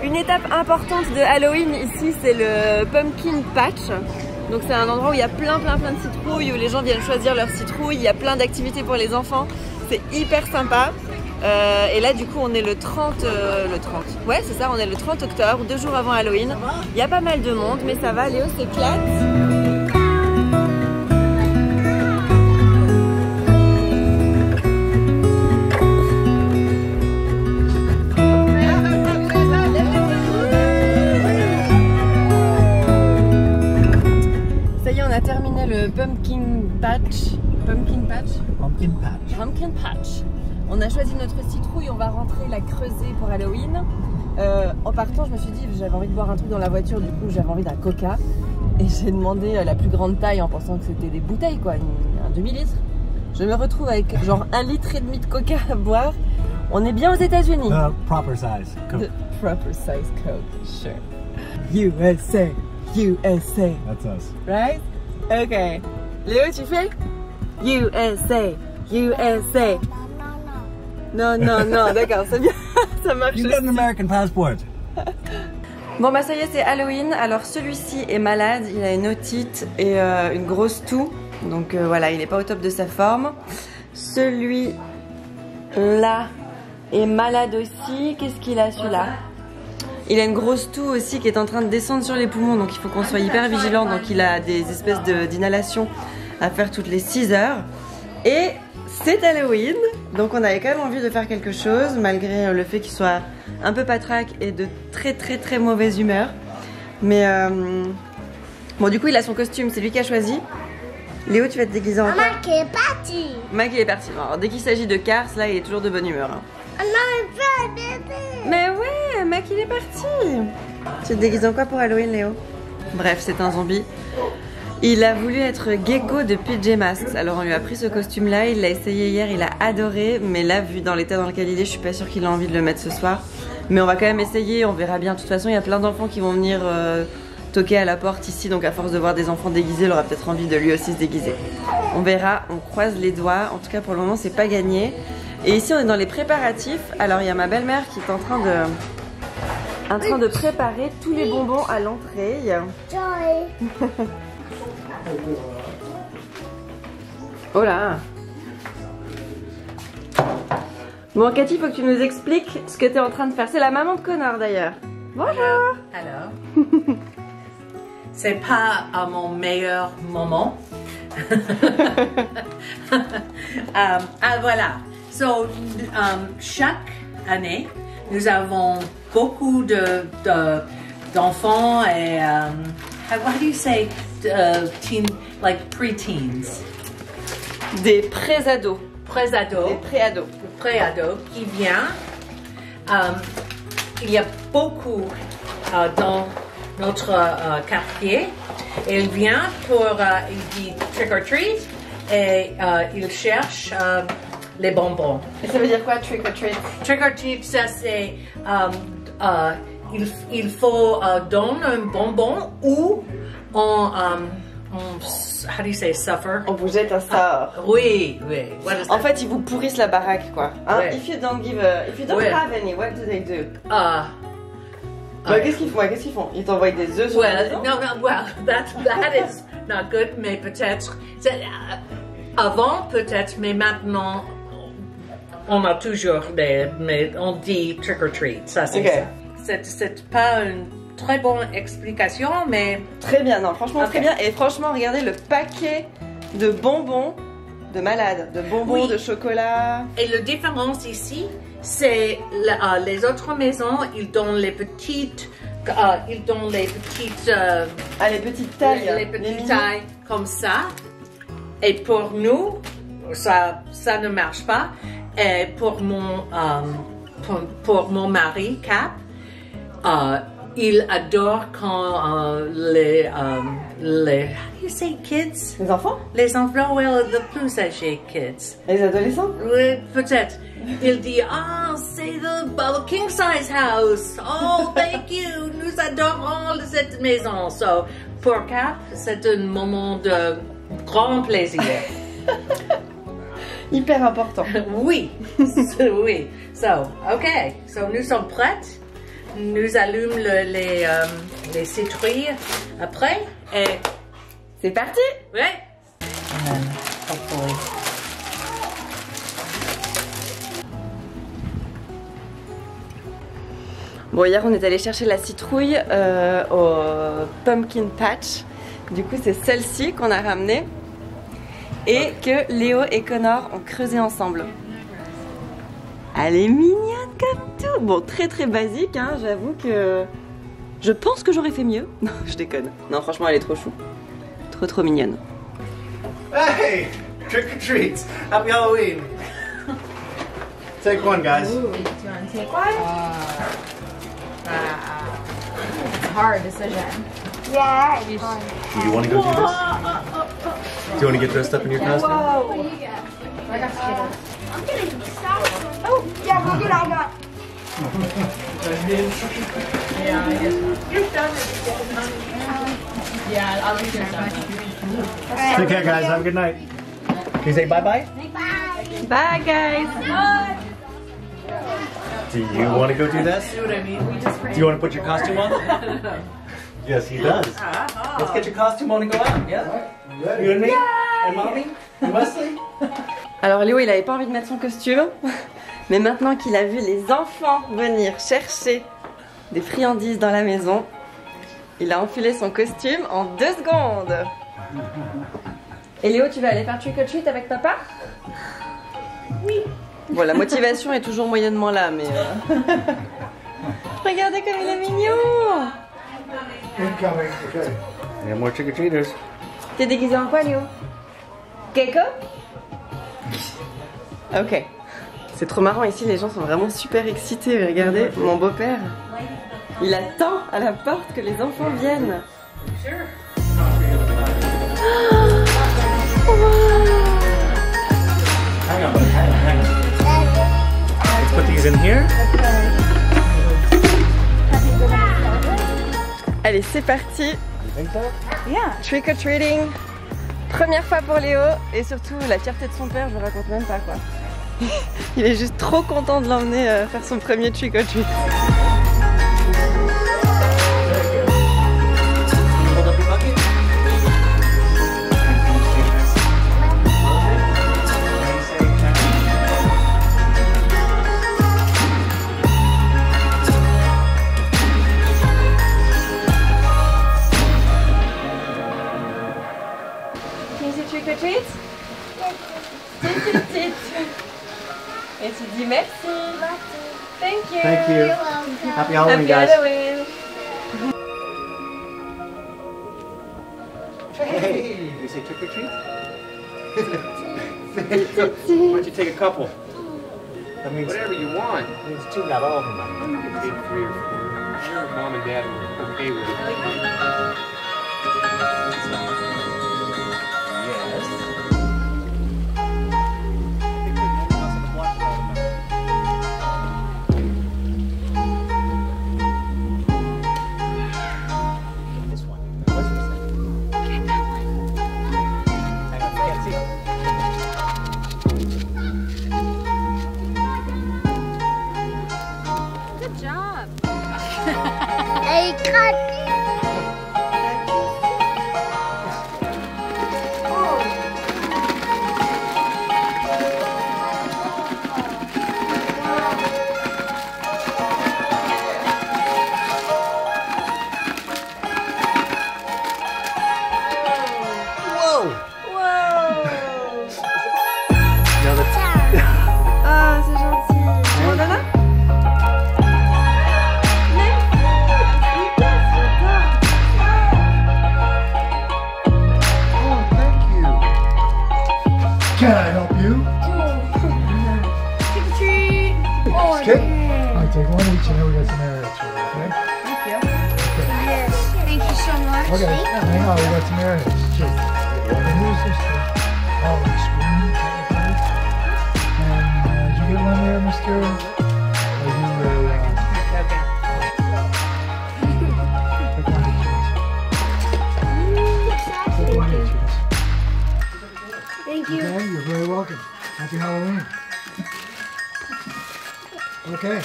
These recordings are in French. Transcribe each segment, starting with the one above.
Une étape importante de Halloween ici, c'est le Pumpkin Patch. Donc c'est un endroit où il y a plein de citrouilles, où les gens viennent choisir leurs citrouilles, il y a plein d'activités pour les enfants, c'est hyper sympa. Et là du coup on est le 30, ouais c'est ça, on est le 30 octobre, 2 jours avant Halloween. Il y a pas mal de monde, mais ça va, Léo s'éclate. On a terminé le Pumpkin Patch. On a choisi notre citrouille, on va rentrer la creuser pour Halloween. En partant, je me suis dit, j'avais envie de boire un truc dans la voiture, du coup j'avais envie d'un coca. Et j'ai demandé la plus grande taille en pensant que c'était des bouteilles, quoi, un demi-litre. Je me retrouve avec genre 1,5 litre de coca à boire. On est bien aux États-Unis. The proper size Coke. The proper size Coke, sure. USA, USA. That's us. Right? Ok. Léo, tu fais? USA, USA. Non, d'accord, c'est bien. Ça marche. You got an American passport. Bon bah ça y est, c'est Halloween. Alors celui-ci est malade, il a une otite et une grosse toux. Donc voilà, il n'est pas au top de sa forme. Celui-là est malade aussi. Qu'est-ce qu'il a celui-là? Il a une grosse toux aussi qui est en train de descendre sur les poumons, donc il faut qu'on soit hyper vigilant. Donc il a des espèces d'inhalation à faire toutes les 6 heures. Et c'est Halloween, donc on avait quand même envie de faire quelque chose, malgré le fait qu'il soit un peu patraque et de très mauvaise humeur. Mais bon, du coup il a son costume, c'est lui qui a choisi. Léo, tu vas te déguiser en quoi? Mac est parti. Mac il est parti. Alors dès qu'il s'agit de Cars, là il est toujours de bonne humeur. Hein. Mais ouais, Mac il est parti. Tu te déguises en quoi pour Halloween, Léo? Bref, c'est un zombie. Il a voulu être gecko de PJ Masks. Alors on lui a pris ce costume là, il l'a essayé hier, il a adoré. Mais là, vu dans l'état dans lequel il est, je suis pas sûre qu'il a envie de le mettre ce soir. Mais on va quand même essayer, on verra bien. De toute façon, il y a plein d'enfants qui vont venir toquer à la porte ici. Donc à force de voir des enfants déguisés, il aura peut-être envie de lui aussi se déguiser. On verra, on croise les doigts. En tout cas pour le moment, c'est pas gagné. Et ici on est dans les préparatifs. Alors il y a ma belle-mère qui est en train de préparer tous les bonbons à l'entrée. Oh là. Bon Cathy, il faut que tu nous expliques ce que tu es en train de faire. C'est la maman de Connor d'ailleurs. Bonjour. Alors, c'est pas à mon meilleur moment. Voilà. So, chaque année, nous avons beaucoup d'enfants et how do you say teen, like pre-teens? Des pré-ados. Pré-ados. Des pré-ados. Pré-ados qui vient. Il y a beaucoup dans notre quartier. Il vient pour, il dit trick or treat et il cherche les bonbons. Et ça veut dire quoi, trick or treat? Trick or treat, ça c'est il faut donner un bonbon ou on how do you say suffer? On vous jette un sort. Oui. En fait, ils vous pourrissent la baraque, quoi. Hein? Ouais. If you don't have any, what do they do? Qu'est-ce qu'ils font? Ils t'envoient des œufs sur la maison? No, well, that is not good, mais peut-être avant peut-être, mais maintenant on a toujours mais on dit trick or treat, ça c'est okay. Ça. C'est pas une très bonne explication, mais très bien, non, franchement okay. Très bien. Et franchement, regardez le paquet de bonbons de malade, de bonbons, oui. De chocolat. Et la différence ici, c'est les autres maisons, ils donnent les petites, les petites tailles, les petites tailles comme ça. Et pour nous, ça ne marche pas. Et pour mon mari, Cap, il adore quand les how do you say kids? Les enfants? Les enfants, well, the plus âgés kids. Les adolescents? Oui, peut-être. Il dit, c'est le king size house. Oh, thank you. Nous adorons cette maison. So, pour Cap, c'est un moment de grand plaisir. Hyper important. Oui, oui. So, ok. So, nous sommes prêtes. nous allume les citrouilles après et C'est parti. ouais. And then hopefully. Bon, hier on est allé chercher la citrouille au Pumpkin Patch. Du coup, c'est celle-ci qu'on a ramenée et que Léo et Connor ont creusé ensemble. Elle est mignonne comme tout. Bon, très très basique, hein, j'avoue que je pense que j'aurais fait mieux. Non, je déconne. Non, franchement, elle est trop chou. Trop trop mignonne. Hey! Trick or treats! Happy Halloween! Take one, guys. Ooh, do you want to take one? It's a hard decision. Yeah. Do you want to go do this? Do you want to get dressed up in your costume? What do you get? I got Skittles. I'm getting Skittles. Oh, yeah, go get all that. Yeah, I guess. Yeah, I'll be good. Take care, guys. Have a good night. Can you say bye-bye? Bye. Bye, guys. Do you want to go do this? Do you want to put your costume on? Yes, he does. Let's get your costume on and go out, yeah? You and me? And Mommy? And Wesley? Alors Léo, il avait pas envie de mettre son costume, mais maintenant qu'il a vu les enfants venir chercher des friandises dans la maison, il a enfilé son costume en 2 secondes. Et Léo, tu vas aller faire trick or treat avec papa? Oui. Bon, la motivation est toujours moyennement là, mais... Regardez comme il est mignon. Incoming. Okay. We have more trick-or-treaters. T'es déguisé en quoi, Léo? Gecko? Ok. C'est trop marrant ici, les gens sont vraiment super excités. Regardez, mon beau-père, il attend à la porte que les enfants viennent. Hang on. Let's put these in here. Allez, c'est parti. You think so? Yeah. Trick or treating. Première fois pour Léo et surtout la fierté de son père, je vous raconte même pas quoi. Il est juste trop content de l'emmener faire son premier trick or treat. Hold up your bucket. Can you say trick or treat? Et tu dis merci. Thank you. Thank you. Happy Halloween, Happy guys. Halloween. Hey, you say trick or treat? Why don't you take a couple? That means Whatever you want. that means 2, not all of them. You can take 3 or 4. Your mom and dad are okay with it. Yes. This one. What's this thing? Hang on, I can't see. Good job. Hey, cut. Whoa! Wow. No, that's... Ah, c'est gentil. Tu m'en donnes un? Oh, thank you. Can I help you? Trick or treat. Okay. I take one each and then we got some airheads for you, okay? Yes. Thank you so much. Okay, hang on, we got some airheads. Check. And here's this thing. Oh, the screen, technically. And did you get one there, mister? Or you pick one each. Thank you. Okay, you're very welcome. Happy Halloween. Okay,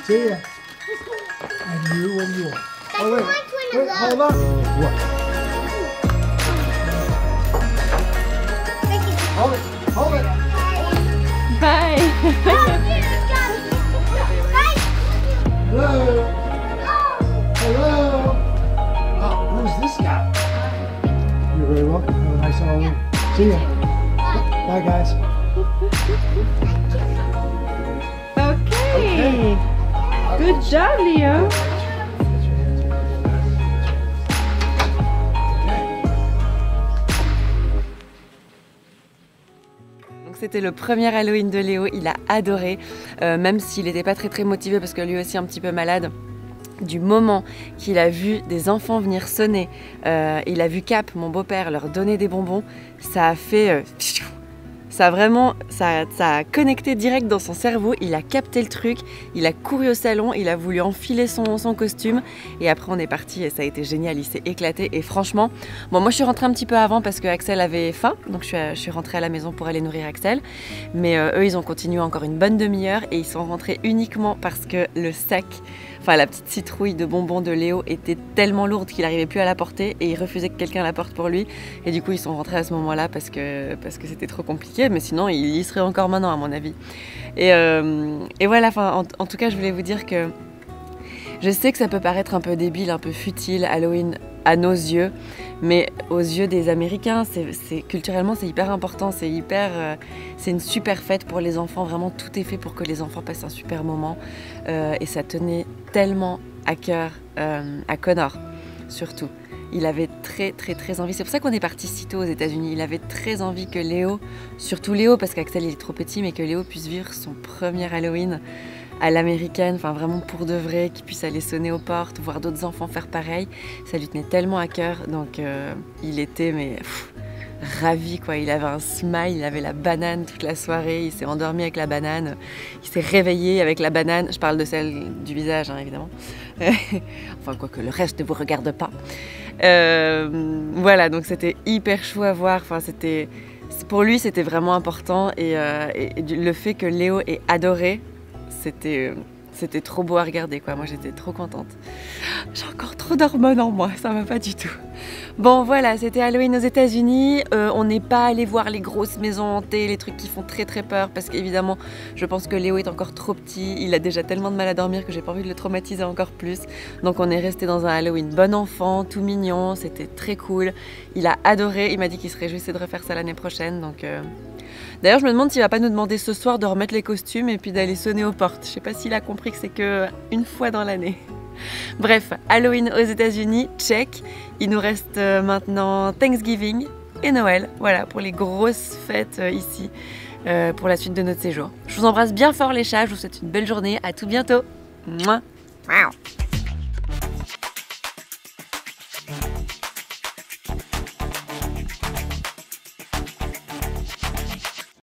see ya. And you and you. Oh wait, wait, hold on. What? Hold it, hold it. Bye. Hello. Hello. Oh, who's this guy? You're very welcome. Have a nice Halloween. See ya. Bye, guys. Okay. Good job, Leo. C'était le premier Halloween de Léo, il a adoré, même s'il n'était pas très motivé parce que lui aussi un petit peu malade. Du moment qu'il a vu des enfants venir sonner, il a vu Cap, mon beau-père, leur donner des bonbons, ça a fait... ça a connecté direct dans son cerveau, il a capté le truc, il a couru au salon, il a voulu enfiler son costume et après on est parti et ça a été génial, il s'est éclaté et franchement, bon moi je suis rentrée un petit peu avant parce que Axel avait faim, donc je suis rentrée à la maison pour aller nourrir Axel, mais eux ils ont continué encore une bonne demi-heure et ils sont rentrés uniquement parce que le sac, enfin la petite citrouille de bonbons de Léo était tellement lourde qu'il n'arrivait plus à la porter et il refusait que quelqu'un la porte pour lui et du coup ils sont rentrés à ce moment-là parce que c'était trop compliqué, mais sinon il y serait encore maintenant à mon avis. Et voilà, en tout cas je voulais vous dire que je sais que ça peut paraître un peu débile, un peu futile Halloween à nos yeux, mais aux yeux des Américains, culturellement c'est hyper important, c'est une super fête pour les enfants, vraiment tout est fait pour que les enfants passent un super moment et ça tenait tellement à cœur à Connor surtout. Il avait très envie, c'est pour ça qu'on est parti si tôt aux États-Unis, il avait très envie que Léo, surtout Léo parce qu'Axel il est trop petit, mais que Léo puisse vivre son premier Halloween à l'américaine, enfin vraiment pour de vrai, qu'il puisse aller sonner aux portes, voir d'autres enfants faire pareil, ça lui tenait tellement à cœur, donc il était ravi quoi, il avait un smile, il avait la banane toute la soirée, il s'est endormi avec la banane, il s'est réveillé avec la banane, je parle de celle du visage hein, évidemment, enfin quoique le reste ne vous regarde pas. Voilà, donc c'était hyper chou à voir, enfin pour lui c'était vraiment important et le fait que Léo ait adoré, c'était trop beau à regarder quoi, moi j'étais trop contente. J'ai encore trop d'hormones en moi, ça va pas du tout. Bon voilà, c'était Halloween aux États-Unis. On n'est pas allé voir les grosses maisons hantées, les trucs qui font très peur parce qu'évidemment je pense que Léo est encore trop petit, il a déjà tellement de mal à dormir que j'ai pas envie de le traumatiser encore plus. Donc on est resté dans un Halloween bon enfant, tout mignon, c'était très cool. Il a adoré, il m'a dit qu'il se réjouissait de refaire ça l'année prochaine. Donc d'ailleurs je me demande s'il va pas nous demander ce soir de remettre les costumes et puis d'aller sonner aux portes. Je sais pas s'il a compris que c'est que une fois dans l'année. Bref, Halloween aux États-Unis, check. Il nous reste maintenant Thanksgiving et Noël, voilà, pour les grosses fêtes ici, pour la suite de notre séjour. Je vous embrasse bien fort les chats, je vous souhaite une belle journée, à tout bientôt. Mouah. Wow.